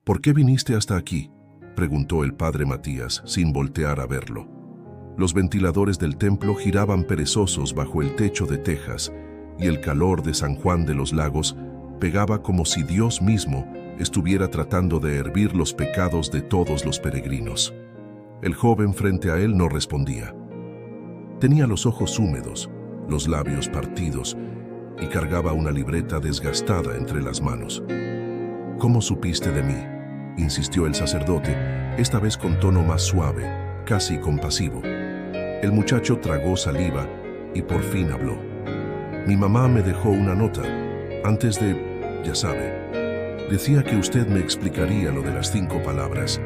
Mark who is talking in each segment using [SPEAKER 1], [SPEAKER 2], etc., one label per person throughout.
[SPEAKER 1] ¿Por qué viniste hasta aquí?, preguntó el padre Matías, sin voltear a verlo. Los ventiladores del templo giraban perezosos bajo el techo de tejas, y el calor de San Juan de los Lagos pegaba como si Dios mismo estuviera tratando de hervir los pecados de todos los peregrinos. El joven frente a él no respondía. Tenía los ojos húmedos, los labios partidos, y cargaba una libreta desgastada entre las manos. «¿Cómo supiste de mí?», insistió el sacerdote, esta vez con tono más suave, casi compasivo. El muchacho tragó saliva y por fin habló. «Mi mamá me dejó una nota, antes de, ya sabe. Decía que usted me explicaría lo de las 5 palabras».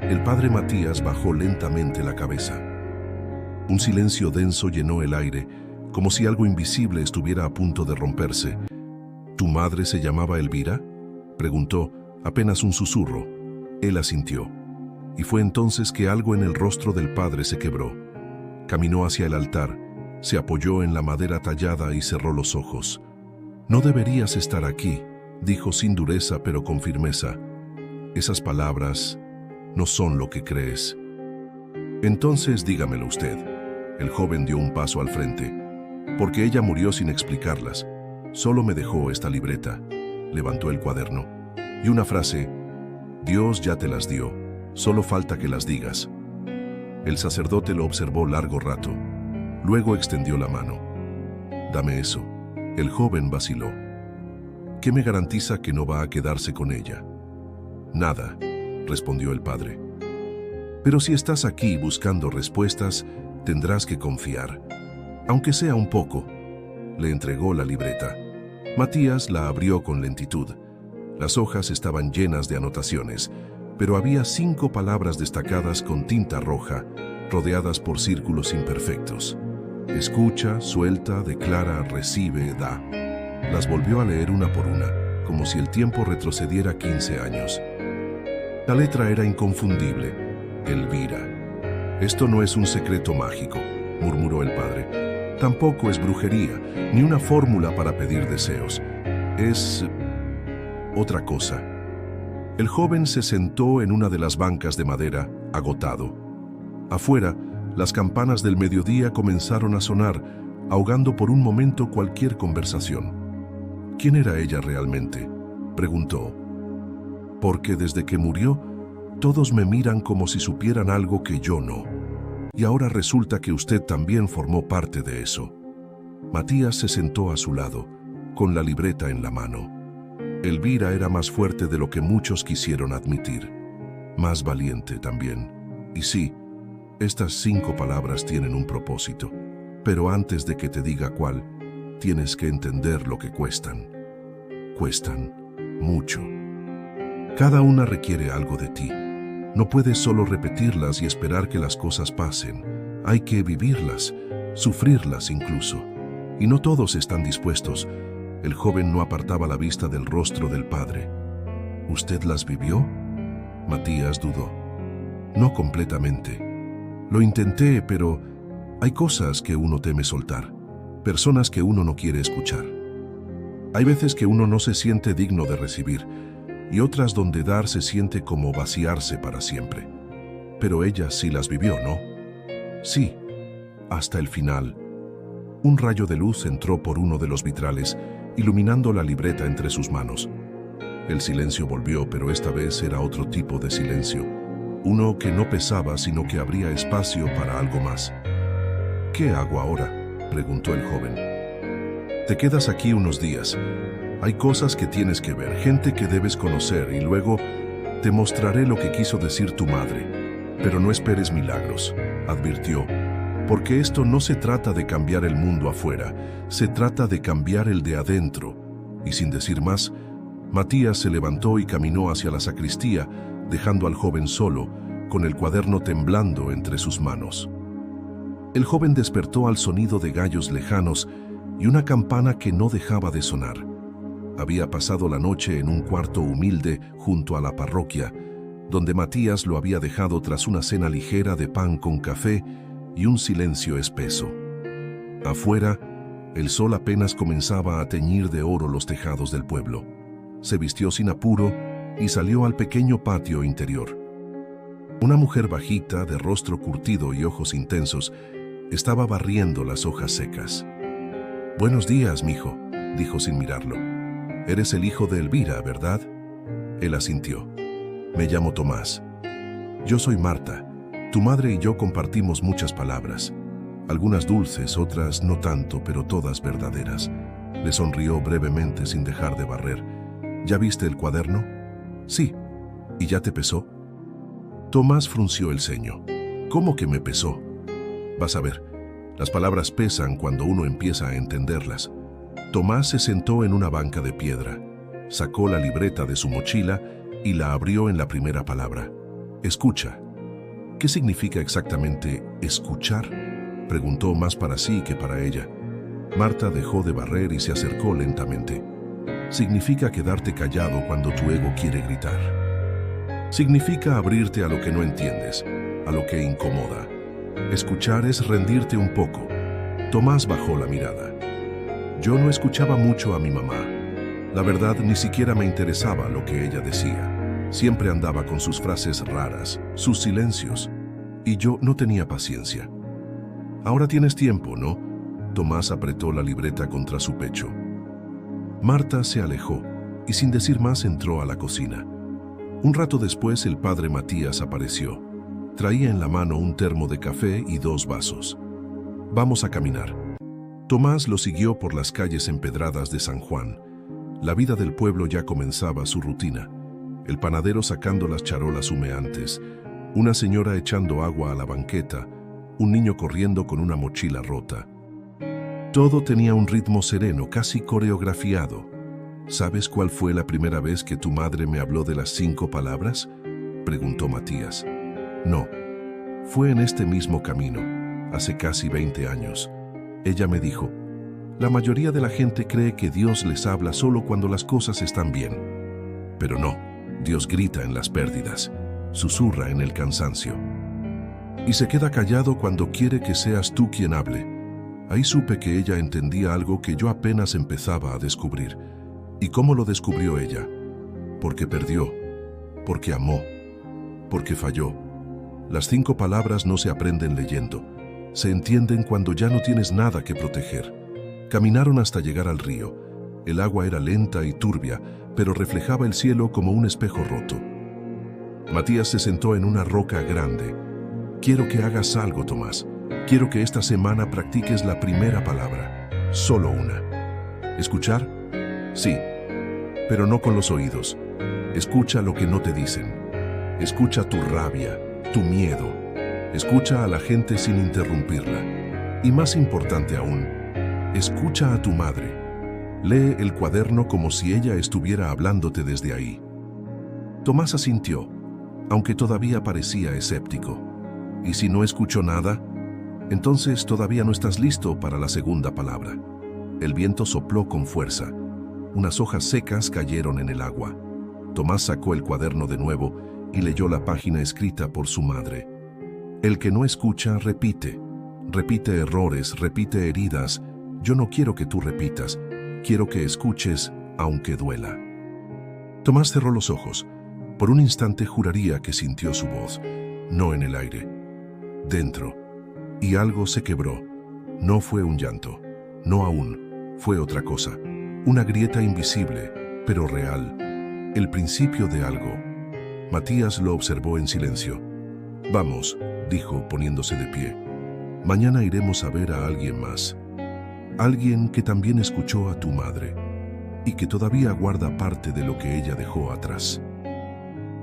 [SPEAKER 1] El padre Matías bajó lentamente la cabeza. Un silencio denso llenó el aire, como si algo invisible estuviera a punto de romperse. «¿Tu madre se llamaba Elvira?», preguntó, apenas un susurro. Él asintió. Y fue entonces que algo en el rostro del padre se quebró. Caminó hacia el altar, se apoyó en la madera tallada y cerró los ojos. «No deberías estar aquí», dijo sin dureza pero con firmeza. «Esas palabras no son lo que crees». «Entonces dígamelo usted». El joven dio un paso al frente. «Porque ella murió sin explicarlas. Solo me dejó esta libreta». Levantó el cuaderno. Y una frase: «Dios ya te las dio, solo falta que las digas». El sacerdote lo observó largo rato. Luego extendió la mano. «Dame eso». El joven vaciló. «¿Qué me garantiza que no va a quedarse con ella?». «Nada», respondió el padre. «Pero si estás aquí buscando respuestas, tendrás que confiar, aunque sea un poco». Le entregó la libreta. Matías la abrió con lentitud. Las hojas estaban llenas de anotaciones, pero había 5 palabras destacadas con tinta roja, rodeadas por círculos imperfectos. Escucha, suelta, declara, recibe, da. Las volvió a leer una por una, como si el tiempo retrocediera 15 años. La letra era inconfundible: Elvira. «Esto no es un secreto mágico», murmuró el padre. «Tampoco es brujería, ni una fórmula para pedir deseos. Es otra cosa». El joven se sentó en una de las bancas de madera, agotado. Afuera, las campanas del mediodía comenzaron a sonar, ahogando por un momento cualquier conversación. «¿Quién era ella realmente?», preguntó. «Porque desde que murió, todos me miran como si supieran algo que yo no. Y ahora resulta que usted también formó parte de eso». Matías se sentó a su lado, con la libreta en la mano. Elvira era más fuerte de lo que muchos quisieron admitir. Más valiente también. Y sí, estas 5 palabras tienen un propósito. Pero antes de que te diga cuál, tienes que entender lo que cuestan. Cuestan mucho. Cada una requiere algo de ti. No puedes solo repetirlas y esperar que las cosas pasen. Hay que vivirlas, sufrirlas incluso. Y no todos están dispuestos. El joven no apartaba la vista del rostro del padre. «¿Usted las vivió?». Matías dudó. «No completamente. Lo intenté, pero hay cosas que uno teme soltar, personas que uno no quiere escuchar. Hay veces que uno no se siente digno de recibir, y otras donde dar se siente como vaciarse para siempre. Pero ella sí las vivió, ¿no?». «Sí, hasta el final». Un rayo de luz entró por uno de los vitrales, iluminando la libreta entre sus manos. El silencio volvió, pero esta vez era otro tipo de silencio. Uno que no pesaba, sino que abría espacio para algo más. «¿Qué hago ahora?», preguntó el joven. «Te quedas aquí unos días. Hay cosas que tienes que ver, gente que debes conocer, y luego te mostraré lo que quiso decir tu madre. Pero no esperes milagros», advirtió, «porque esto no se trata de cambiar el mundo afuera, se trata de cambiar el de adentro». Y sin decir más, Matías se levantó y caminó hacia la sacristía, dejando al joven solo, con el cuaderno temblando entre sus manos. El joven despertó al sonido de gallos lejanos y una campana que no dejaba de sonar. Había pasado la noche en un cuarto humilde junto a la parroquia, donde Matías lo había dejado tras una cena ligera de pan con café y un silencio espeso. Afuera, el sol apenas comenzaba a teñir de oro los tejados del pueblo. Se vistió sin apuro y salió al pequeño patio interior. Una mujer bajita, de rostro curtido y ojos intensos, estaba barriendo las hojas secas. «Buenos días, mijo», dijo sin mirarlo. «Eres el hijo de Elvira, ¿verdad?» Él asintió. «Me llamo Tomás». «Yo soy Marta. Tu madre y yo compartimos muchas palabras. Algunas dulces, otras no tanto, pero todas verdaderas». Le sonrió brevemente sin dejar de barrer. «¿Ya viste el cuaderno?» «Sí». «¿Y ya te pesó?» Tomás frunció el ceño. «¿Cómo que me pesó?» «Vas a ver, las palabras pesan cuando uno empieza a entenderlas». Tomás se sentó en una banca de piedra, sacó la libreta de su mochila y la abrió en la primera palabra. «Escucha». «¿Qué significa exactamente escuchar?», preguntó más para sí que para ella. Marta dejó de barrer y se acercó lentamente. «Significa quedarte callado cuando tu ego quiere gritar. Significa abrirte a lo que no entiendes, a lo que incomoda. Escuchar es rendirte un poco». Tomás bajó la mirada. «Yo no escuchaba mucho a mi mamá. La verdad, ni siquiera me interesaba lo que ella decía. Siempre andaba con sus frases raras, sus silencios, y yo no tenía paciencia». «Ahora tienes tiempo, ¿no?». Tomás apretó la libreta contra su pecho. Marta se alejó y sin decir más entró a la cocina. Un rato después el padre Matías apareció. Traía en la mano un termo de café y 2 vasos. «Vamos a caminar». Tomás lo siguió por las calles empedradas de San Juan. La vida del pueblo ya comenzaba su rutina. El panadero sacando las charolas humeantes, una señora echando agua a la banqueta, un niño corriendo con una mochila rota. Todo tenía un ritmo sereno, casi coreografiado. «¿Sabes cuál fue la primera vez que tu madre me habló de las 5 palabras?», preguntó Matías. «No, fue en este mismo camino, hace casi 20 años. Ella me dijo, la mayoría de la gente cree que Dios les habla solo cuando las cosas están bien. Pero no, Dios grita en las pérdidas, susurra en el cansancio. Y se queda callado cuando quiere que seas tú quien hable». Ahí supe que ella entendía algo que yo apenas empezaba a descubrir. ¿Y cómo lo descubrió ella? Porque perdió, porque amó, porque falló. Las 5 palabras no se aprenden leyendo, se entienden cuando ya no tienes nada que proteger. Caminaron hasta llegar al río. El agua era lenta y turbia, pero reflejaba el cielo como un espejo roto. Matías se sentó en una roca grande. «Quiero que hagas algo, Tomás. Quiero que esta semana practiques la primera palabra, solo una». «¿Escuchar?». «Sí, pero no con los oídos. Escucha lo que no te dicen. Escucha tu rabia, tu miedo. Escucha a la gente sin interrumpirla. Y más importante aún, escucha a tu madre. Lee el cuaderno como si ella estuviera hablándote desde ahí». Tomás asintió, aunque todavía parecía escéptico. «¿Y si no escucho nada?». «Entonces todavía no estás listo para la segunda palabra». El viento sopló con fuerza. Unas hojas secas cayeron en el agua. Tomás sacó el cuaderno de nuevo y leyó la página escrita por su madre. «El que no escucha, repite. Repite errores, repite heridas. Yo no quiero que tú repitas. Quiero que escuches, aunque duela». Tomás cerró los ojos. Por un instante juraría que sintió su voz, no en el aire, dentro. Y algo se quebró. No fue un llanto, no aún, fue otra cosa. Una grieta invisible, pero real. El principio de algo. Matías lo observó en silencio. «Vamos», dijo poniéndose de pie. «Mañana iremos a ver a alguien más. Alguien que también escuchó a tu madre y que todavía guarda parte de lo que ella dejó atrás».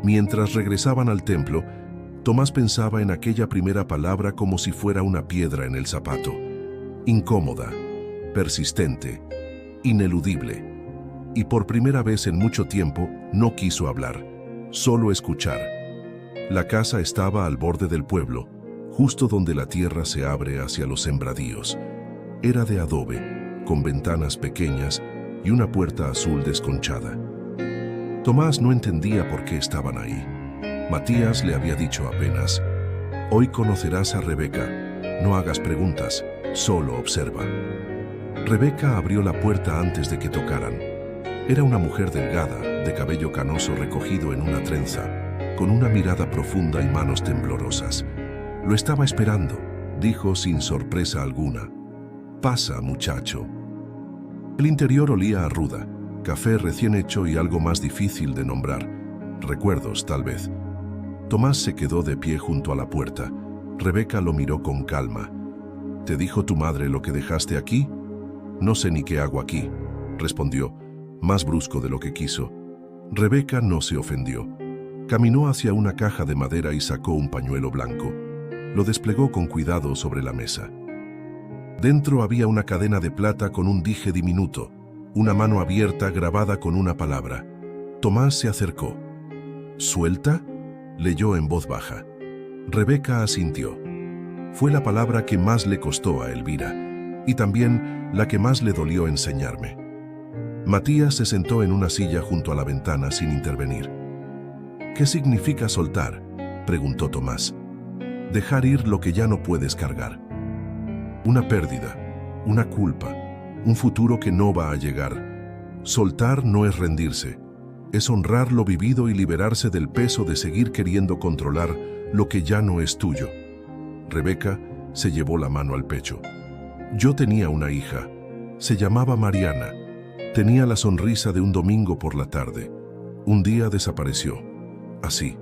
[SPEAKER 1] Mientras regresaban al templo, Tomás pensaba en aquella primera palabra como si fuera una piedra en el zapato. Incómoda, persistente, ineludible. Y por primera vez en mucho tiempo no quiso hablar, solo escuchar. La casa estaba al borde del pueblo, justo donde la tierra se abre hacia los sembradíos. Era de adobe, con ventanas pequeñas y una puerta azul desconchada. Tomás no entendía por qué estaban ahí. Matías le había dicho apenas: «Hoy conocerás a Rebeca, no hagas preguntas, solo observa». Rebeca abrió la puerta antes de que tocaran. Era una mujer delgada, de cabello canoso recogido en una trenza, con una mirada profunda y manos temblorosas. «Lo estaba esperando», dijo sin sorpresa alguna. «Pasa, muchacho». El interior olía a ruda, café recién hecho y algo más difícil de nombrar. Recuerdos, tal vez. Tomás se quedó de pie junto a la puerta. Rebeca lo miró con calma. «¿Te dijo tu madre lo que dejaste aquí?» «No sé ni qué hago aquí», respondió, más brusco de lo que quiso. Rebeca no se ofendió. Caminó hacia una caja de madera y sacó un pañuelo blanco. Lo desplegó con cuidado sobre la mesa. Dentro había una cadena de plata con un dije diminuto, una mano abierta grabada con una palabra. Tomás se acercó. «¿Suelta?», leyó en voz baja. Rebeca asintió. Fue la palabra que más le costó a Elvira, y también la que más le dolió enseñarme. Matías se sentó en una silla junto a la ventana sin intervenir. «¿Qué significa soltar?», preguntó Tomás. «Dejar ir lo que ya no puedes cargar. Una pérdida, una culpa, un futuro que no va a llegar. Soltar no es rendirse, es honrar lo vivido y liberarse del peso de seguir queriendo controlar lo que ya no es tuyo». Rebeca se llevó la mano al pecho. «Yo tenía una hija, se llamaba Mariana. Tenía la sonrisa de un domingo por la tarde. Un día desapareció, así,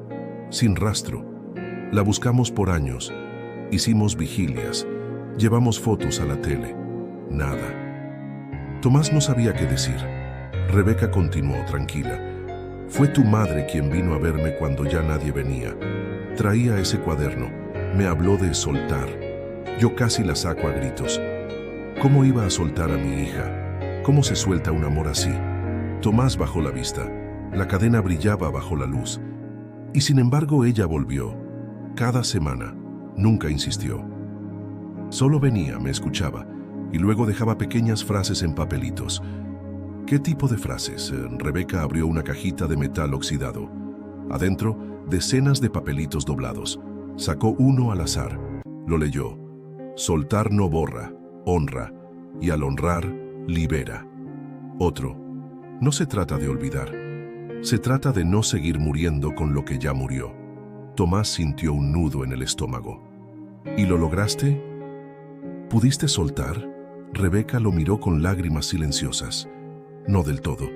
[SPEAKER 1] sin rastro. La buscamos por años, hicimos vigilias, llevamos fotos a la tele. Nada». Tomás no sabía qué decir. Rebeca continuó tranquila. «Fue tu madre quien vino a verme cuando ya nadie venía. Traía ese cuaderno, me habló de soltar. Yo casi la saco a gritos. ¿Cómo iba a soltar a mi hija? ¿Cómo se suelta un amor así?». Tomás bajó la vista. La cadena brillaba bajo la luz. Y sin embargo ella volvió. Cada semana. Nunca insistió. Solo venía, me escuchaba, y luego dejaba pequeñas frases en papelitos. «¿Qué tipo de frases?». Rebeca abrió una cajita de metal oxidado. Adentro, decenas de papelitos doblados. Sacó uno al azar. Lo leyó. «Soltar no borra, honra, y al honrar, libera». Otro. «No se trata de olvidar. Se trata de no seguir muriendo con lo que ya murió». Tomás sintió un nudo en el estómago. «¿Y lo lograste? ¿Pudiste soltar?». Rebeca lo miró con lágrimas silenciosas. «No del todo,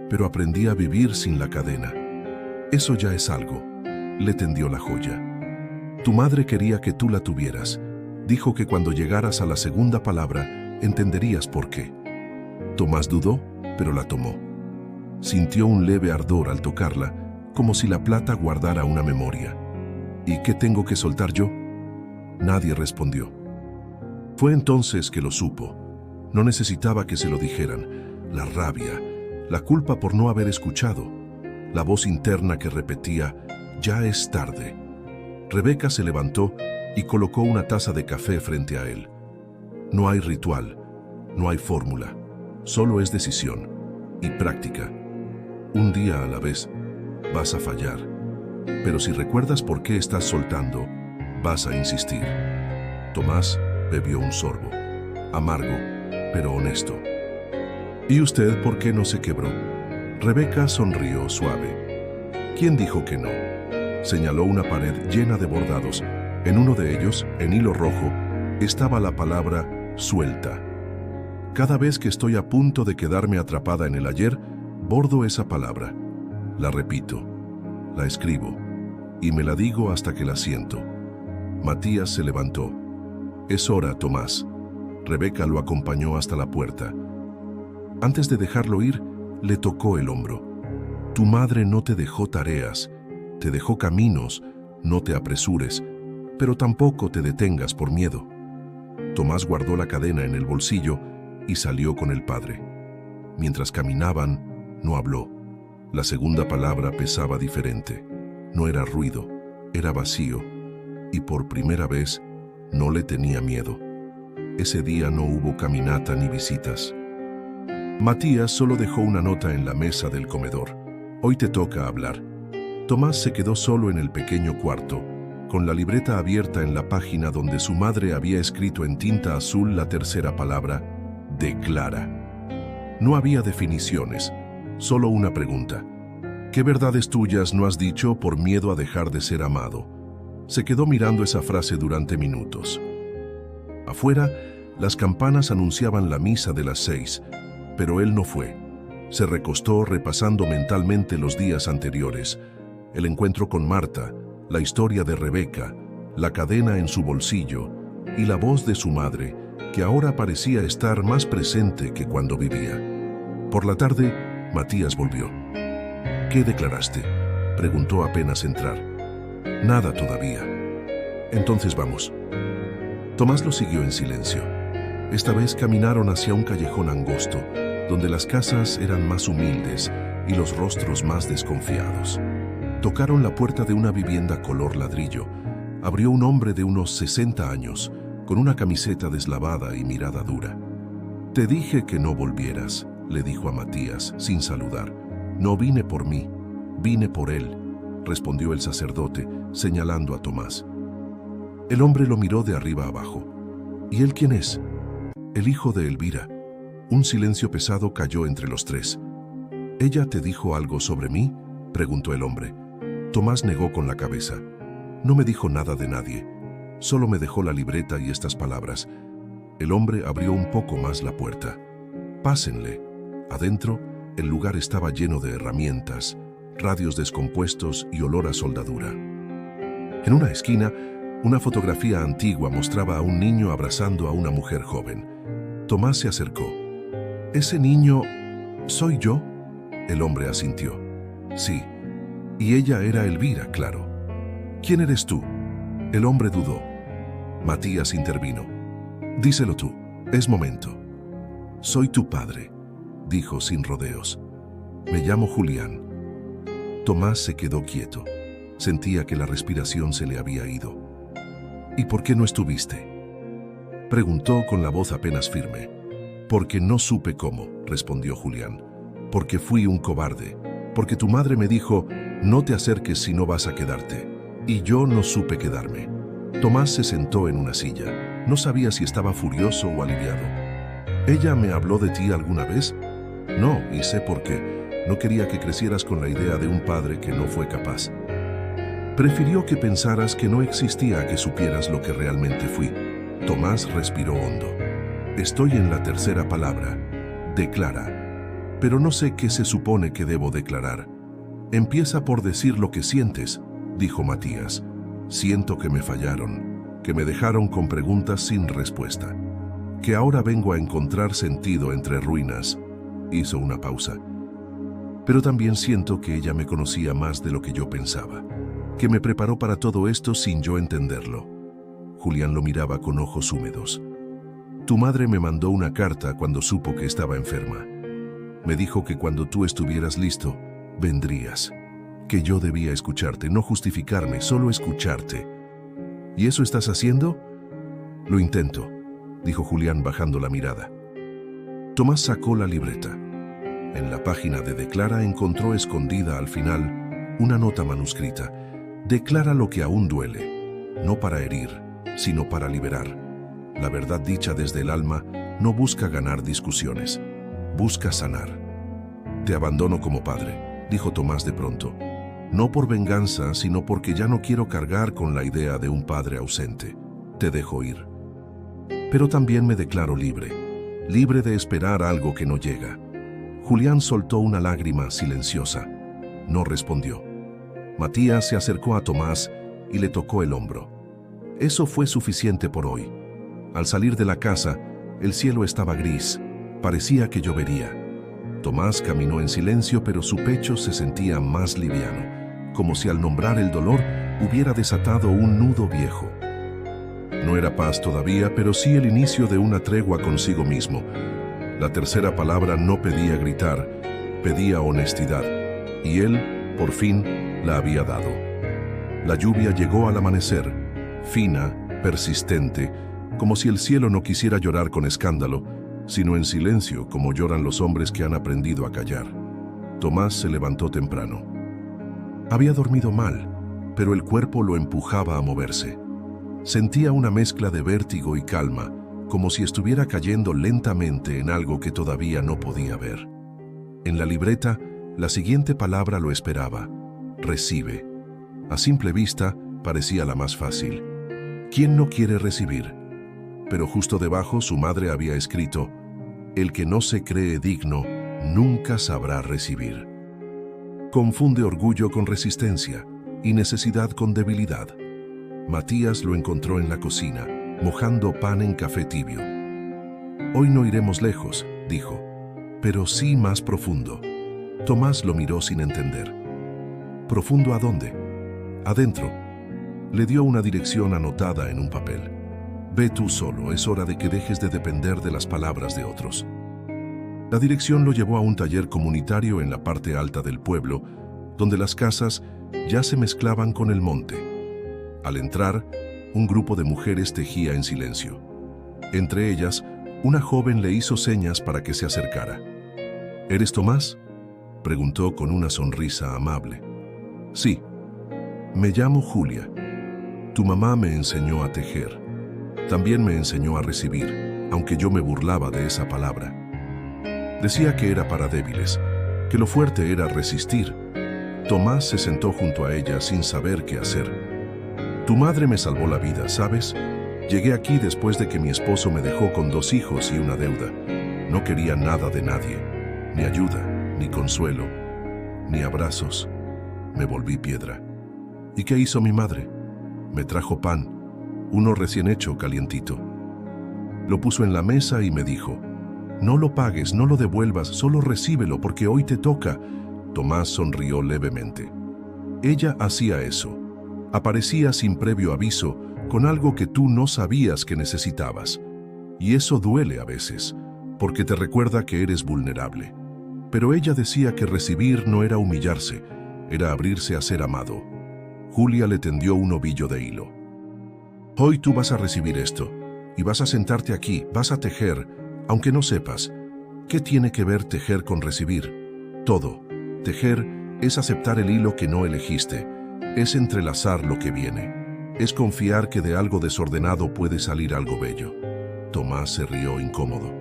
[SPEAKER 1] pero aprendí a vivir sin la cadena. Eso ya es algo». Le tendió la joya. «Tu madre quería que tú la tuvieras. Dijo que cuando llegaras a la segunda palabra, entenderías por qué». Tomás dudó, pero la tomó. Sintió un leve ardor al tocarla, como si la plata guardara una memoria. «¿Y qué tengo que soltar yo?». Nadie respondió. Fue entonces que lo supo. No necesitaba que se lo dijeran. La rabia, la culpa por no haber escuchado, la voz interna que repetía: «Ya es tarde». Rebeca se levantó y colocó una taza de café frente a él. «No hay ritual, no hay fórmula, solo es decisión y práctica. Un día a la vez vas a fallar, pero si recuerdas por qué estás soltando, vas a insistir». Tomás bebió un sorbo, amargo, pero honesto. «¿Y usted por qué no se quebró?». Rebeca sonrió suave. «¿Quién dijo que no?». Señaló una pared llena de bordados. En uno de ellos, en hilo rojo, estaba la palabra «suelta». Cada vez que estoy a punto de quedarme atrapada en el ayer, bordo esa palabra. La repito, la escribo, y me la digo hasta que la siento. Matías se levantó. «Es hora, Tomás». Rebeca lo acompañó hasta la puerta. Antes de dejarlo ir, le tocó el hombro. «Tu madre no te dejó tareas, te dejó caminos, no te apresures, pero tampoco te detengas por miedo». Tomás guardó la cadena en el bolsillo y salió con el padre. Mientras caminaban, no habló. La segunda palabra pesaba diferente. No era ruido, era vacío, y por primera vez no le tenía miedo. Ese día no hubo caminata ni visitas. Matías solo dejó una nota en la mesa del comedor. «Hoy te toca hablar». Tomás se quedó solo en el pequeño cuarto, con la libreta abierta en la página donde su madre había escrito en tinta azul la tercera palabra: «declara». No había definiciones, Solo una pregunta. ¿Qué verdades tuyas no has dicho por miedo a dejar de ser amado? Se quedó mirando esa frase durante minutos. Afuera, las campanas anunciaban la misa de las 6, pero él no fue. Se recostó repasando mentalmente los días anteriores, el encuentro con Marta, la historia de Rebeca, la cadena en su bolsillo y la voz de su madre, que ahora parecía estar más presente que cuando vivía. Por la tarde, Matías volvió. ¿Qué declaraste?, preguntó apenas entrar. Nada todavía. Entonces vamos. Tomás lo siguió en silencio. Esta vez caminaron hacia un callejón angosto, donde las casas eran más humildes y los rostros más desconfiados. Tocaron la puerta de una vivienda color ladrillo. Abrió un hombre de unos 60 años, con una camiseta deslavada y mirada dura. «Te dije que no volvieras», le dijo a Matías, sin saludar. «No vine por mí, vine por él», respondió el sacerdote, señalando a Tomás. El hombre lo miró de arriba abajo. «¿Y él quién es?» «El hijo de Elvira». Un silencio pesado cayó entre los tres. «¿Ella te dijo algo sobre mí?», preguntó el hombre. Tomás negó con la cabeza. «No me dijo nada de nadie. Solo me dejó la libreta y estas palabras». El hombre abrió un poco más la puerta. «Pásenle». Adentro, el lugar estaba lleno de herramientas, radios descompuestos y olor a soldadura. En una esquina, una fotografía antigua mostraba a un niño abrazando a una mujer joven. Tomás se acercó. «¿Ese niño soy yo?», el hombre asintió. «Sí, y ella era Elvira, claro». «¿Quién eres tú?», el hombre dudó. Matías intervino. «Díselo tú, es momento». «Soy tu padre», dijo sin rodeos. «Me llamo Julián». Tomás se quedó quieto. Sentía que la respiración se le había ido. «¿Y por qué no estuviste?», preguntó con la voz apenas firme. «Porque no supe cómo», respondió Julián. «Porque fui un cobarde. Porque tu madre me dijo, no te acerques si no vas a quedarte. Y yo no supe quedarme». Tomás se sentó en una silla. No sabía si estaba furioso o aliviado. «¿Ella me habló de ti alguna vez?». «No, y sé por qué. No quería que crecieras con la idea de un padre que no fue capaz. Prefirió que pensaras que no existía que supieras lo que realmente fui». Tomás respiró hondo. «Estoy en la tercera palabra. Declara. Pero no sé qué se supone que debo declarar». «Empieza por decir lo que sientes», dijo Matías. «Siento que me fallaron, que me dejaron con preguntas sin respuesta, que ahora vengo a encontrar sentido entre ruinas». Hizo una pausa. «Pero también siento que ella me conocía más de lo que yo pensaba, que me preparó para todo esto sin yo entenderlo». Julián lo miraba con ojos húmedos. «Tu madre me mandó una carta cuando supo que estaba enferma. Me dijo que cuando tú estuvieras listo, vendrías. Que yo debía escucharte, no justificarme, solo escucharte. ¿Y eso estás haciendo?». «Lo intento», dijo Julián bajando la mirada. Tomás sacó la libreta. En la página de Declara encontró escondida al final una nota manuscrita. «Declara lo que aún duele, no para herir, sino para liberar. La verdad dicha desde el alma no busca ganar discusiones, busca sanar». «Te abandono como padre», dijo Tomás de pronto. «No por venganza, sino porque ya no quiero cargar con la idea de un padre ausente. Te dejo ir. Pero también me declaro libre, libre de esperar algo que no llega». Julián soltó una lágrima silenciosa. No respondió. Matías se acercó a Tomás y le tocó el hombro. Eso fue suficiente por hoy. Al salir de la casa, el cielo estaba gris. Parecía que llovería. Tomás caminó en silencio, pero su pecho se sentía más liviano, como si al nombrar el dolor hubiera desatado un nudo viejo. No era paz todavía, pero sí el inicio de una tregua consigo mismo. La tercera palabra no pedía gritar, pedía honestidad, y él, por fin, la había dado. La lluvia llegó al amanecer, fina, persistente, como si el cielo no quisiera llorar con escándalo, sino en silencio, como lloran los hombres que han aprendido a callar. Tomás se levantó temprano. Había dormido mal, pero el cuerpo lo empujaba a moverse. Sentía una mezcla de vértigo y calma, como si estuviera cayendo lentamente en algo que todavía no podía ver. En la libreta La siguiente palabra lo esperaba: recibe. A simple vista, parecía la más fácil. ¿Quién no quiere recibir? Pero justo debajo su madre había escrito: el que no se cree digno, nunca sabrá recibir. Confunde orgullo con resistencia y necesidad con debilidad. Matías lo encontró en la cocina, mojando pan en café tibio. Hoy no iremos lejos, dijo, pero sí más profundo. Tomás lo miró sin entender. ¿Profundo a dónde? Adentro. Le dio una dirección anotada en un papel. Ve tú solo, es hora de que dejes de depender de las palabras de otros. La dirección lo llevó a un taller comunitario en la parte alta del pueblo, donde las casas ya se mezclaban con el monte. Al entrar, un grupo de mujeres tejía en silencio. Entre ellas, una joven le hizo señas para que se acercara. ¿Eres Tomás?, preguntó con una sonrisa amable. Sí. Me llamo Julia. Tu mamá me enseñó a tejer. También me enseñó a recibir, aunque yo me burlaba de esa palabra. Decía que era para débiles, que lo fuerte era resistir. Tomás se sentó junto a ella sin saber qué hacer. Tu madre me salvó la vida, ¿sabes? Llegué aquí después de que mi esposo me dejó con 2 hijos y una deuda. No quería nada de nadie, ni ayuda, ni consuelo, ni abrazos. Me volví piedra. ¿Y qué hizo mi madre? Me trajo pan, uno recién hecho, calientito. Lo puso en la mesa y me dijo: no lo pagues, no lo devuelvas, solo recíbelo porque hoy te toca. Tomás sonrió levemente. Ella hacía eso. Aparecía sin previo aviso, con algo que tú no sabías que necesitabas. Y eso duele a veces, porque te recuerda que eres vulnerable. Pero ella decía que recibir no era humillarse, era abrirse a ser amado. Julia le tendió un ovillo de hilo. Hoy tú vas a recibir esto, y vas a sentarte aquí, vas a tejer, aunque no sepas. ¿Qué tiene que ver tejer con recibir? Todo. Tejer es aceptar el hilo que no elegiste, es entrelazar lo que viene, es confiar que de algo desordenado puede salir algo bello. Tomás se rió incómodo.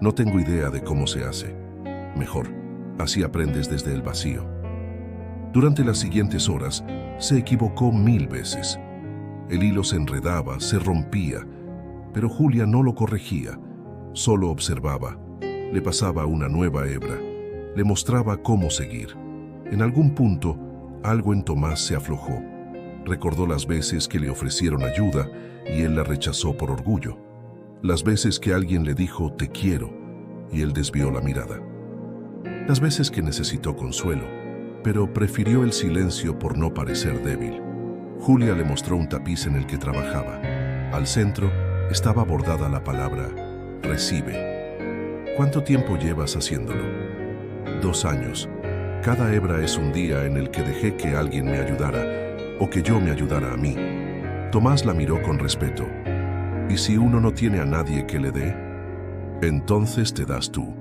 [SPEAKER 1] No tengo idea de cómo se hace. Mejor, así aprendes desde el vacío. Durante las siguientes horas, se equivocó 1000 veces. El hilo se enredaba, se rompía, pero Julia no lo corregía, solo observaba. Le pasaba una nueva hebra, le mostraba cómo seguir. En algún punto, algo en Tomás se aflojó. Recordó las veces que le ofrecieron ayuda y él la rechazó por orgullo. Las veces que alguien le dijo «te quiero» y él desvió la mirada. Las veces que necesitó consuelo, pero prefirió el silencio por no parecer débil. Julia le mostró un tapiz en el que trabajaba. Al centro estaba bordada la palabra «recibe». ¿Cuánto tiempo llevas haciéndolo? 2 años. Cada hebra es un día en el que dejé que alguien me ayudara o que yo me ayudara a mí. Tomás la miró con respeto. ¿Y si uno no tiene a nadie que le dé? Entonces te das tú.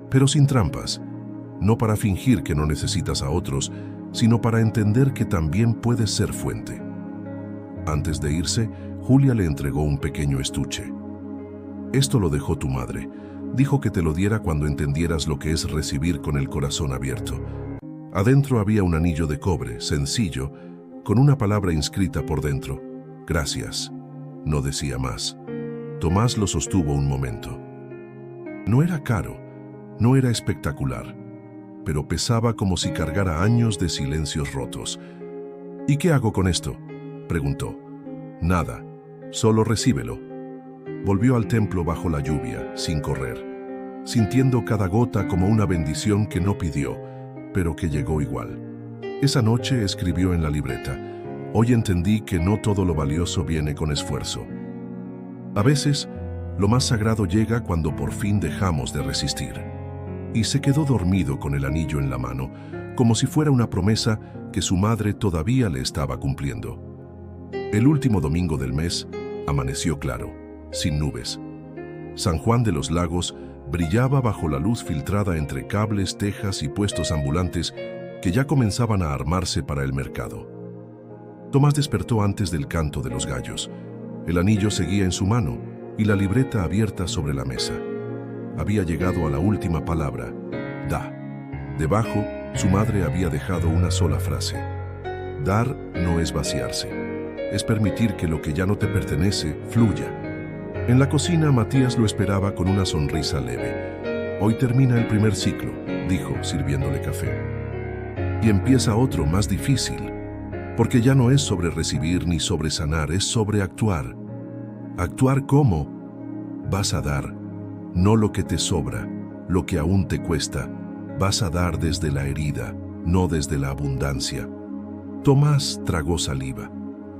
[SPEAKER 1] Pero sin trampas, no para fingir que no necesitas a otros, sino para entender que también puedes ser fuente. Antes de irse, Julia le entregó un pequeño estuche. Esto lo dejó tu madre. Dijo que te lo diera cuando entendieras lo que es recibir con el corazón abierto. Adentro había un anillo de cobre, sencillo, con una palabra inscrita por dentro. Gracias. No decía más. Tomás lo sostuvo un momento. No era caro, no era espectacular, pero pesaba como si cargara años de silencios rotos. ¿Y qué hago con esto?, preguntó. Nada, solo recíbelo. Volvió al templo bajo la lluvia, sin correr, sintiendo cada gota como una bendición que no pidió, pero que llegó igual. Esa noche escribió en la libreta: hoy entendí que no todo lo valioso viene con esfuerzo. A veces, lo más sagrado llega cuando por fin dejamos de resistir. Y se quedó dormido con el anillo en la mano, como si fuera una promesa que su madre todavía le estaba cumpliendo. El último domingo del mes, amaneció claro, sin nubes. San Juan de los Lagos brillaba bajo la luz filtrada entre cables, tejas y puestos ambulantes que ya comenzaban a armarse para el mercado. Tomás despertó antes del canto de los gallos. El anillo seguía en su mano y la libreta abierta sobre la mesa. Había llegado a la última palabra, da. Debajo, su madre había dejado una sola frase: dar no es vaciarse, es permitir que lo que ya no te pertenece fluya. En la cocina, Matías lo esperaba con una sonrisa leve. Hoy termina el primer ciclo, dijo, sirviéndole café. Y empieza otro más difícil, porque ya no es sobre recibir ni sobre sanar, es sobre actuar. ¿Actuar cómo? Vas a dar, no lo que te sobra, lo que aún te cuesta. Vas a dar desde la herida, no desde la abundancia. Tomás tragó saliva.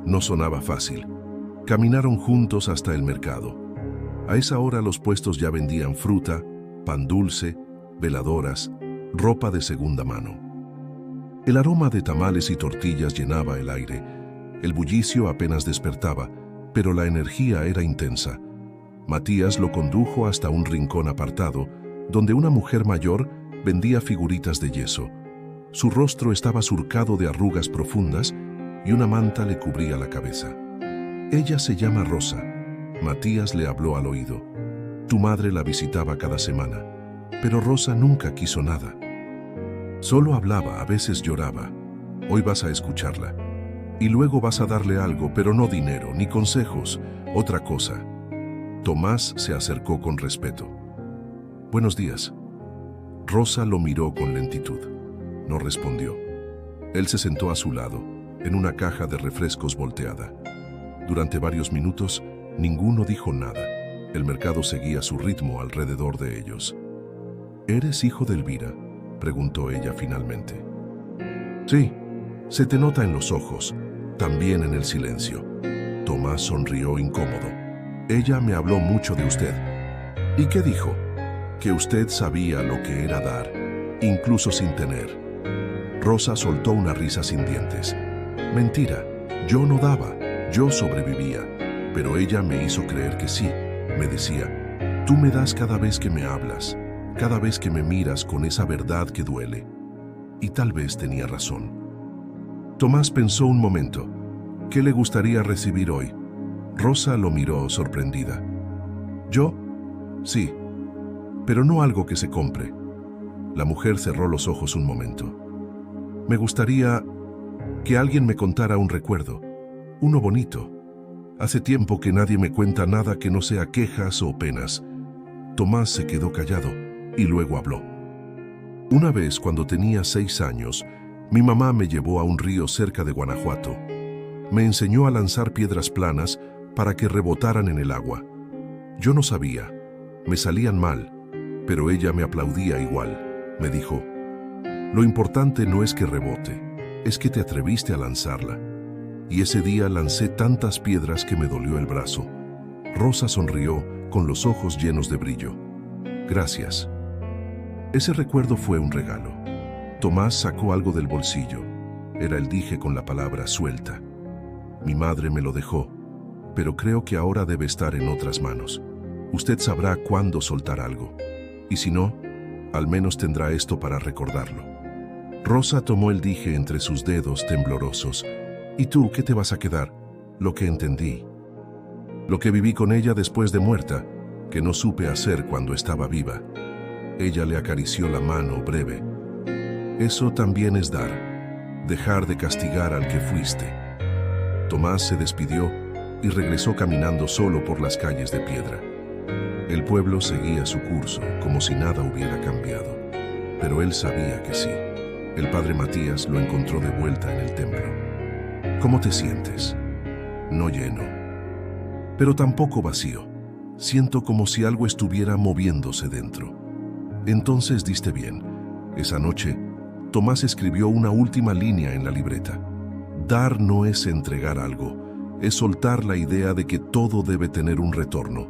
[SPEAKER 1] No sonaba fácil. Caminaron juntos hasta el mercado. A esa hora los puestos ya vendían fruta, pan dulce, veladoras, ropa de segunda mano. El aroma de tamales y tortillas llenaba el aire. El bullicio apenas despertaba, pero la energía era intensa. Matías lo condujo hasta un rincón apartado, donde una mujer mayor vendía figuritas de yeso. Su rostro estaba surcado de arrugas profundas y una manta le cubría la cabeza. Ella se llama Rosa. Matías le habló al oído. Tu madre la visitaba cada semana, pero Rosa nunca quiso nada. Solo hablaba, a veces lloraba. Hoy vas a escucharla. Y luego vas a darle algo, pero no dinero, ni consejos, otra cosa. Tomás se acercó con respeto. Buenos días. Rosa lo miró con lentitud. No respondió. Él se sentó a su lado, en una caja de refrescos volteada. Durante varios minutos, ninguno dijo nada. El mercado seguía su ritmo alrededor de ellos. ¿Eres hijo de Elvira?, preguntó ella finalmente. Sí, se te nota en los ojos, también en el silencio. Tomás sonrió incómodo. Ella me habló mucho de usted. ¿Y qué dijo? Que usted sabía lo que era dar, incluso sin tener. Rosa soltó una risa sin dientes. Mentira, yo no daba, yo sobrevivía, pero ella me hizo creer que sí. Me decía, tú me das cada vez que me hablas, cada vez que me miras con esa verdad que duele. Y tal vez tenía razón. Tomás pensó un momento. ¿Qué le gustaría recibir hoy? Rosa lo miró sorprendida. ¿Yo? Sí, pero no algo que se compre. La mujer cerró los ojos un momento. Me gustaría que alguien me contara un recuerdo, uno bonito. Hace tiempo que nadie me cuenta nada que no sea quejas o penas. Tomás se quedó callado y luego habló. Una vez, cuando tenía 6 años, mi mamá me llevó a un río cerca de Guanajuato. Me enseñó a lanzar piedras planas para que rebotaran en el agua. Yo no sabía, me salían mal, pero ella me aplaudía igual. Me dijo, lo importante no es que rebote, es que te atreviste a lanzarla. Y ese día lancé tantas piedras que me dolió el brazo. Rosa sonrió con los ojos llenos de brillo. Gracias. Ese recuerdo fue un regalo. Tomás sacó algo del bolsillo. Era el dije con la palabra suelta. Mi madre me lo dejó, pero creo que ahora debe estar en otras manos. Usted sabrá cuándo soltar algo. Y si no, al menos tendrá esto para recordarlo. Rosa tomó el dije entre sus dedos temblorosos. ¿Y tú qué te vas a quedar? Lo que entendí. Lo que viví con ella después de muerta, que no supe hacer cuando estaba viva. Ella le acarició la mano breve. Eso también es dar. Dejar de castigar al que fuiste. Tomás se despidió y regresó caminando solo por las calles de piedra. El pueblo seguía su curso, como si nada hubiera cambiado. Pero él sabía que sí. El padre Matías lo encontró de vuelta en el templo. ¿Cómo te sientes? No lleno, pero tampoco vacío. Siento como si algo estuviera moviéndose dentro. Entonces diste bien. Esa noche, Tomás escribió una última línea en la libreta. Dar no es entregar algo, es soltar la idea de que todo debe tener un retorno,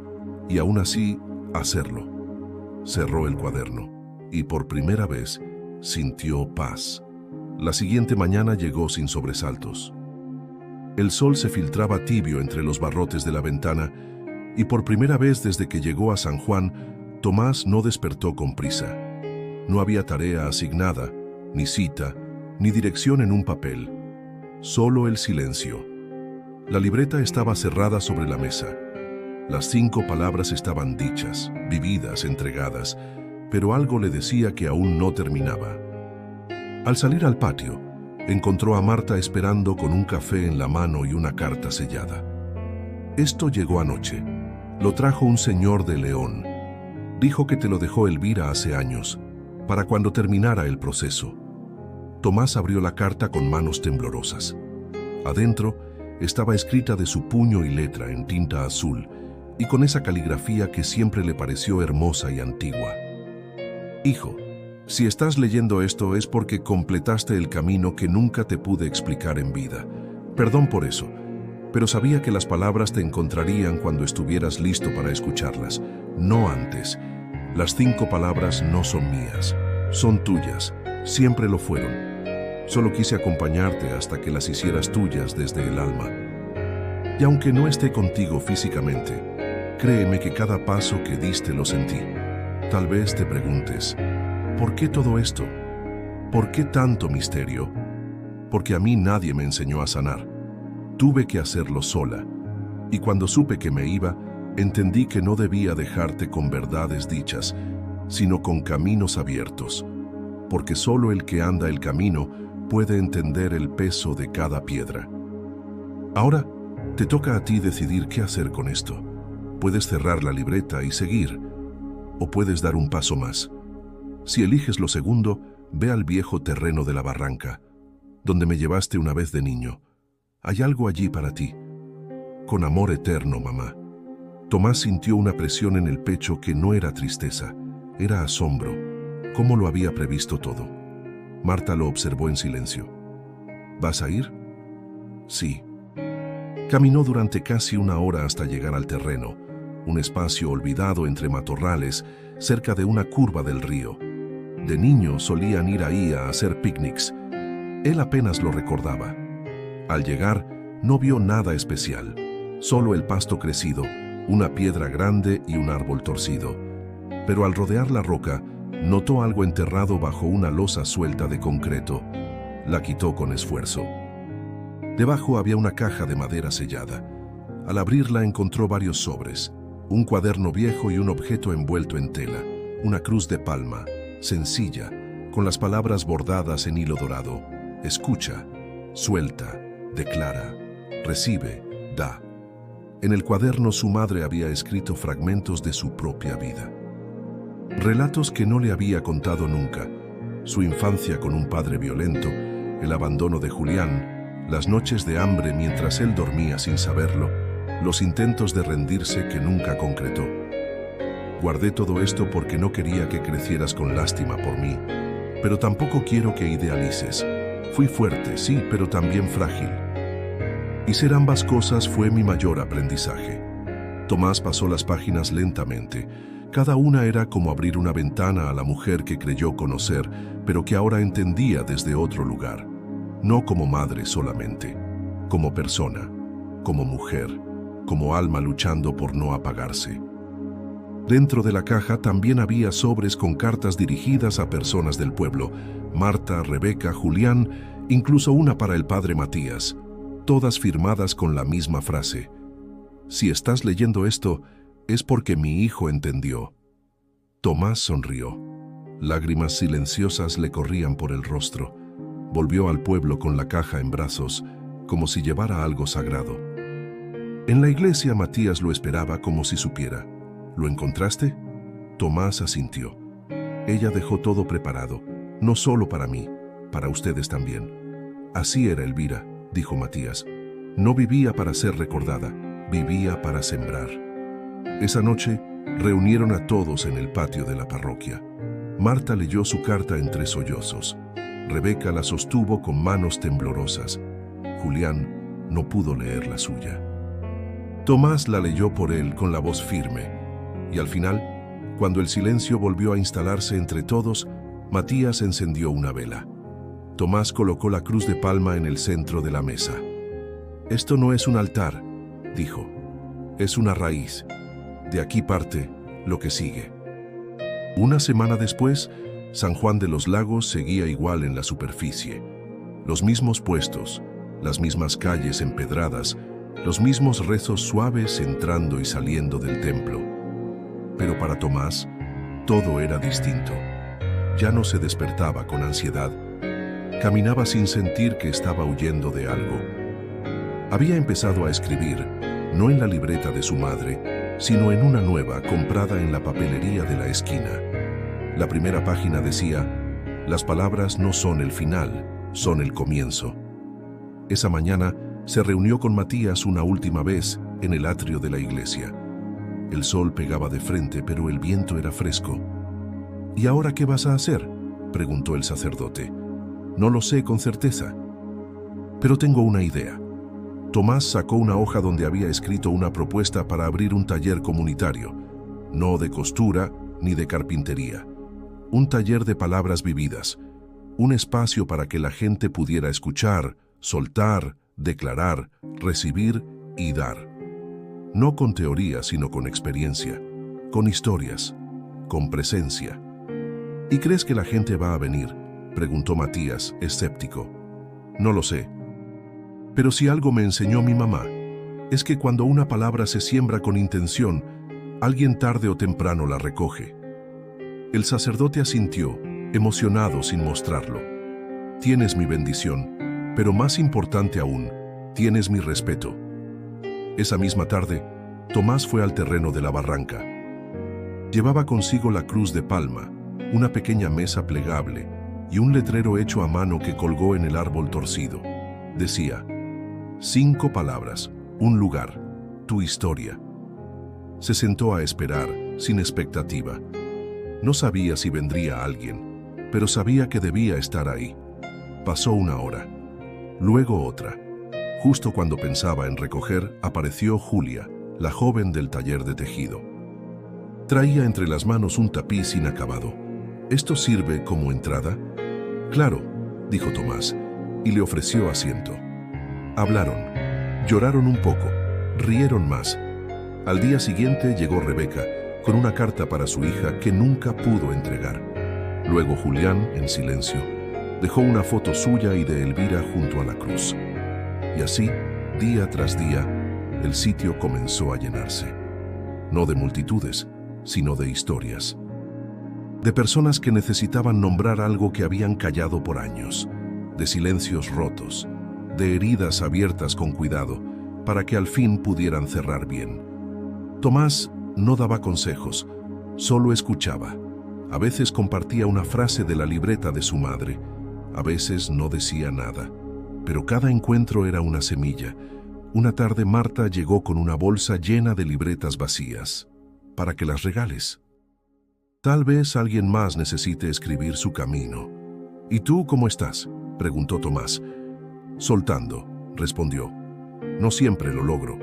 [SPEAKER 1] y aún así, hacerlo. Cerró el cuaderno, y por primera vez, sintió paz. La siguiente mañana llegó sin sobresaltos. El sol se filtraba tibio entre los barrotes de la ventana, y por primera vez desde que llegó a San Juan, Tomás no despertó con prisa. No había tarea asignada, ni cita, ni dirección en un papel. Solo el silencio. La libreta estaba cerrada sobre la mesa. Las 5 palabras estaban dichas, vividas, entregadas, pero algo le decía que aún no terminaba. Al salir al patio, encontró a Marta esperando con un café en la mano y una carta sellada. Esto llegó anoche. Lo trajo un señor de León. Dijo que te lo dejó Elvira hace años, para cuando terminara el proceso. Tomás abrió la carta con manos temblorosas. Adentro estaba escrita de su puño y letra en tinta azul y con esa caligrafía que siempre le pareció hermosa y antigua. Hijo, si estás leyendo esto es porque completaste el camino que nunca te pude explicar en vida. Perdón por eso, pero sabía que las palabras te encontrarían cuando estuvieras listo para escucharlas, no antes. Las 5 palabras no son mías, son tuyas, siempre lo fueron. Solo quise acompañarte hasta que las hicieras tuyas desde el alma. Y aunque no esté contigo físicamente, créeme que cada paso que diste lo sentí. Tal vez te preguntes, ¿por qué todo esto? ¿Por qué tanto misterio? Porque a mí nadie me enseñó a sanar. Tuve que hacerlo sola. Y cuando supe que me iba, entendí que no debía dejarte con verdades dichas, sino con caminos abiertos. Porque solo el que anda el camino puede entender el peso de cada piedra. Ahora, te toca a ti decidir qué hacer con esto. Puedes cerrar la libreta y seguir, o puedes dar un paso más. Si eliges lo segundo, ve al viejo terreno de la barranca, donde me llevaste una vez de niño. Hay algo allí para ti. Con amor eterno, mamá. Tomás sintió una presión en el pecho que no era tristeza, era asombro. ¿Cómo lo había previsto todo? Marta lo observó en silencio. ¿Vas a ir? Sí. Caminó durante casi una hora hasta llegar al terreno, un espacio olvidado entre matorrales, cerca de una curva del río. De niño solían ir ahí a hacer picnics. Él apenas lo recordaba. Al llegar, no vio nada especial, solo el pasto crecido, una piedra grande y un árbol torcido. Pero al rodear la roca, notó algo enterrado bajo una losa suelta de concreto. La quitó con esfuerzo. Debajo había una caja de madera sellada. Al abrirla encontró varios sobres, un cuaderno viejo y un objeto envuelto en tela, una cruz de palma, sencilla, con las palabras bordadas en hilo dorado. Escucha, suelta, declara, recibe, da. En el cuaderno su madre había escrito fragmentos de su propia vida. Relatos que no le había contado nunca. Su infancia con un padre violento, el abandono de Julián, las noches de hambre mientras él dormía sin saberlo, los intentos de rendirse que nunca concretó. Guardé todo esto porque no quería que crecieras con lástima por mí, pero tampoco quiero que idealices. Fui fuerte, sí, pero también frágil. Y ser ambas cosas fue mi mayor aprendizaje. Tomás pasó las páginas lentamente. Cada una era como abrir una ventana a la mujer que creyó conocer, pero que ahora entendía desde otro lugar. No como madre solamente, como persona, como mujer, como alma luchando por no apagarse. Dentro de la caja también había sobres con cartas dirigidas a personas del pueblo, Marta, Rebeca, Julián, incluso una para el padre Matías, todas firmadas con la misma frase. Si estás leyendo esto, es porque mi hijo entendió. Tomás sonrió. Lágrimas silenciosas le corrían por el rostro. Volvió al pueblo con la caja en brazos, como si llevara algo sagrado. En la iglesia Matías lo esperaba como si supiera. ¿Lo encontraste? Tomás asintió. Ella dejó todo preparado, no solo para mí, para ustedes también. Así era Elvira, dijo Matías. No vivía para ser recordada, vivía para sembrar. Esa noche reunieron a todos en el patio de la parroquia. Marta leyó su carta entre sollozos. Rebeca la sostuvo con manos temblorosas. Julián no pudo leer la suya. Tomás la leyó por él con la voz firme. Y al final, cuando el silencio volvió a instalarse entre todos, Matías encendió una vela. Tomás colocó la cruz de palma en el centro de la mesa. Esto no es un altar, dijo. Es una raíz. De aquí parte lo que sigue. Una semana después, San Juan de los Lagos seguía igual en la superficie. Los mismos puestos, las mismas calles empedradas, los mismos rezos suaves entrando y saliendo del templo. Pero para Tomás, todo era distinto. Ya no se despertaba con ansiedad, Caminaba sin sentir que estaba huyendo de algo. Había empezado a escribir, no en la libreta de su madre, sino en una nueva comprada en la papelería de la esquina. La primera página decía: las palabras no son el final, son el comienzo. Esa mañana se reunió con Matías una última vez en el atrio de la iglesia. El sol pegaba de frente, pero el viento era fresco. ¿Y ahora qué vas a hacer?, preguntó el sacerdote. No lo sé con certeza, pero tengo una idea. Tomás sacó una hoja donde había escrito una propuesta para abrir un taller comunitario, no de costura ni de carpintería. Un taller de palabras vividas, un espacio para que la gente pudiera escuchar, soltar, declarar, recibir y dar. No con teoría, sino con experiencia, con historias, con presencia. ¿Y crees que la gente va a venir?, preguntó Matías, escéptico. No lo sé. Pero si algo me enseñó mi mamá, es que cuando una palabra se siembra con intención, alguien tarde o temprano la recoge. El sacerdote asintió, emocionado sin mostrarlo. Tienes mi bendición, pero más importante aún, tienes mi respeto. Esa misma tarde, Tomás fue al terreno de la barranca. Llevaba consigo la cruz de palma, una pequeña mesa plegable y un letrero hecho a mano que colgó en el árbol torcido. Decía: 5 palabras, un lugar, tu historia. Se sentó a esperar, sin expectativa. No sabía si vendría alguien, pero sabía que debía estar ahí. Pasó una hora, luego otra. Justo cuando pensaba en recoger, apareció Julia, la joven del taller de tejido. Traía entre las manos un tapiz inacabado. ¿Esto sirve como entrada? Claro, dijo Tomás, y le ofreció asiento. Hablaron, lloraron un poco, rieron más. Al día siguiente llegó Rebeca, con una carta para su hija que nunca pudo entregar. Luego Julián, en silencio, dejó una foto suya y de Elvira junto a la cruz. Y así, día tras día, el sitio comenzó a llenarse. No de multitudes, sino de historias. De personas que necesitaban nombrar algo que habían callado por años, de silencios rotos, de heridas abiertas con cuidado, para que al fin pudieran cerrar bien. Tomás no daba consejos, solo escuchaba. A veces compartía una frase de la libreta de su madre, a veces no decía nada, pero cada encuentro era una semilla. Una tarde Marta llegó con una bolsa llena de libretas vacías, para que las regales. Tal vez alguien más necesite escribir su camino. ¿Y tú cómo estás?, preguntó Tomás. Soltando, respondió. No siempre lo logro,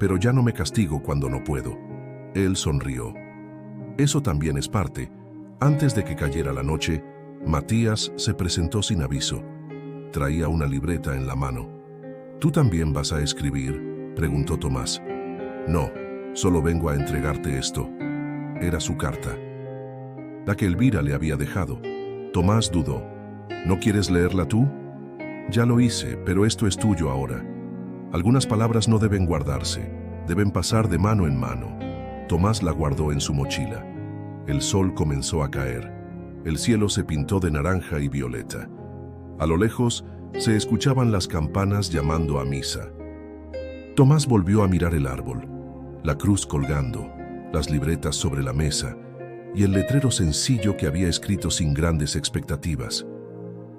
[SPEAKER 1] pero ya no me castigo cuando no puedo. Él sonrió. Eso también es parte. Antes de que cayera la noche, Matías se presentó sin aviso. Traía una libreta en la mano. ¿Tú también vas a escribir?, preguntó Tomás. No, solo vengo a entregarte esto. Era su carta, la que Elvira le había dejado. Tomás dudó. ¿No quieres leerla tú? Ya lo hice, pero esto es tuyo ahora. Algunas palabras no deben guardarse, deben pasar de mano en mano. Tomás la guardó en su mochila. El sol comenzó a caer. El cielo se pintó de naranja y violeta. A lo lejos se escuchaban las campanas llamando a misa. Tomás volvió a mirar el árbol, la cruz colgando, las libretas sobre la mesa y el letrero sencillo que había escrito sin grandes expectativas.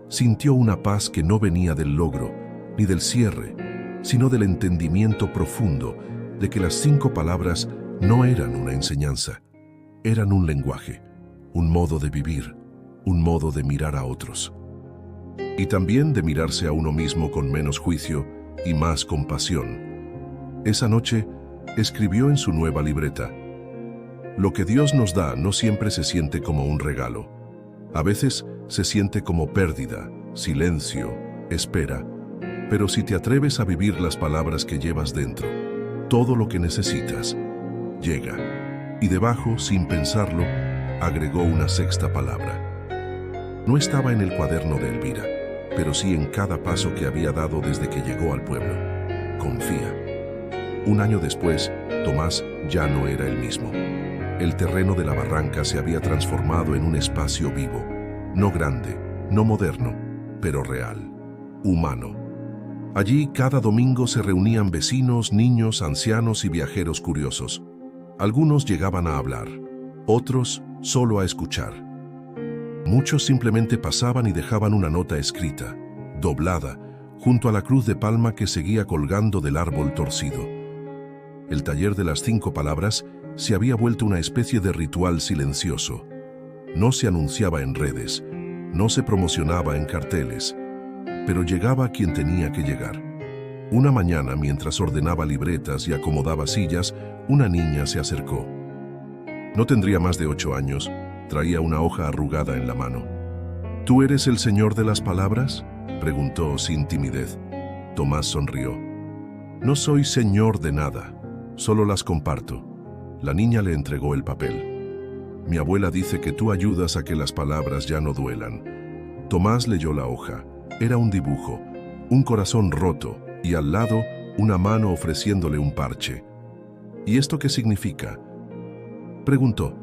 [SPEAKER 1] Sintió una paz que no venía del logro ni del cierre, sino del entendimiento profundo de que las 5 palabras no eran una enseñanza, eran un lenguaje, un modo de vivir, un modo de mirar a otros. Y también de mirarse a uno mismo con menos juicio y más compasión. Esa noche escribió en su nueva libreta: lo que Dios nos da no siempre se siente como un regalo. A veces se siente como pérdida, silencio, espera. Pero si te atreves a vivir las palabras que llevas dentro, todo lo que necesitas llega. Y debajo, sin pensarlo, agregó una 6ª palabra. No estaba en el cuaderno de Elvira, pero sí en cada paso que había dado desde que llegó al pueblo. Confía. Un año después, Tomás ya no era el mismo. El terreno de la barranca se había transformado en un espacio vivo, no grande, no moderno, pero real, humano. Allí cada domingo se reunían vecinos, niños, ancianos y viajeros curiosos. Algunos llegaban a hablar, otros solo a escuchar. Muchos simplemente pasaban y dejaban una nota escrita, doblada, junto a la cruz de palma que seguía colgando del árbol torcido. El taller de las 5 palabras se había vuelto una especie de ritual silencioso. No se anunciaba en redes, no se promocionaba en carteles, pero llegaba quien tenía que llegar. Una mañana, mientras ordenaba libretas y acomodaba sillas, una niña se acercó. No tendría más de 8 años, traía una hoja arrugada en la mano. ¿Tú eres el señor de las palabras?, preguntó sin timidez. Tomás sonrió. No soy señor de nada, solo las comparto. La niña le entregó el papel. Mi abuela dice que tú ayudas a que las palabras ya no duelan. Tomás leyó la hoja. Era un dibujo, un corazón roto y al lado una mano ofreciéndole un parche. ¿Y esto qué significa?, preguntó.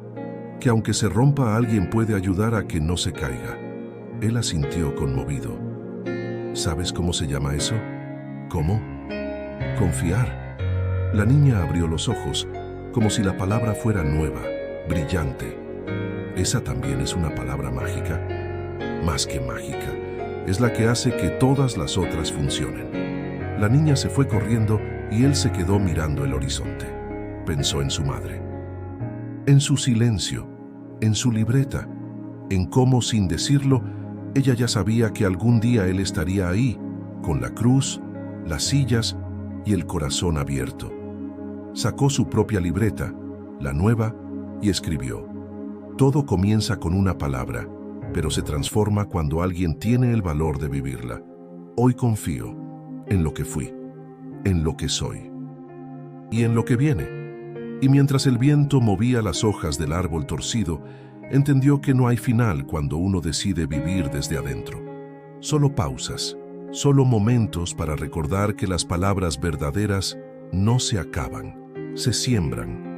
[SPEAKER 1] Que aunque se rompa, alguien puede ayudar a que no se caiga. Él asintió conmovido. ¿Sabes cómo se llama eso? ¿Cómo? Confiar. La niña abrió los ojos, como si la palabra fuera nueva, brillante. ¿Esa también es una palabra mágica? Más que mágica, es la que hace que todas las otras funcionen. La niña se fue corriendo y él se quedó mirando el horizonte. Pensó en su madre. En su silencio, en su libreta, en cómo, sin decirlo, ella ya sabía que algún día él estaría ahí, con la cruz, las sillas y el corazón abierto. Sacó su propia libreta, la nueva, y escribió. Todo comienza con una palabra, pero se transforma cuando alguien tiene el valor de vivirla. Hoy confío en lo que fui, en lo que soy y en lo que viene. Y mientras el viento movía las hojas del árbol torcido, entendió que no hay final cuando uno decide vivir desde adentro. Solo pausas, solo momentos para recordar que las palabras verdaderas no se acaban, se siembran.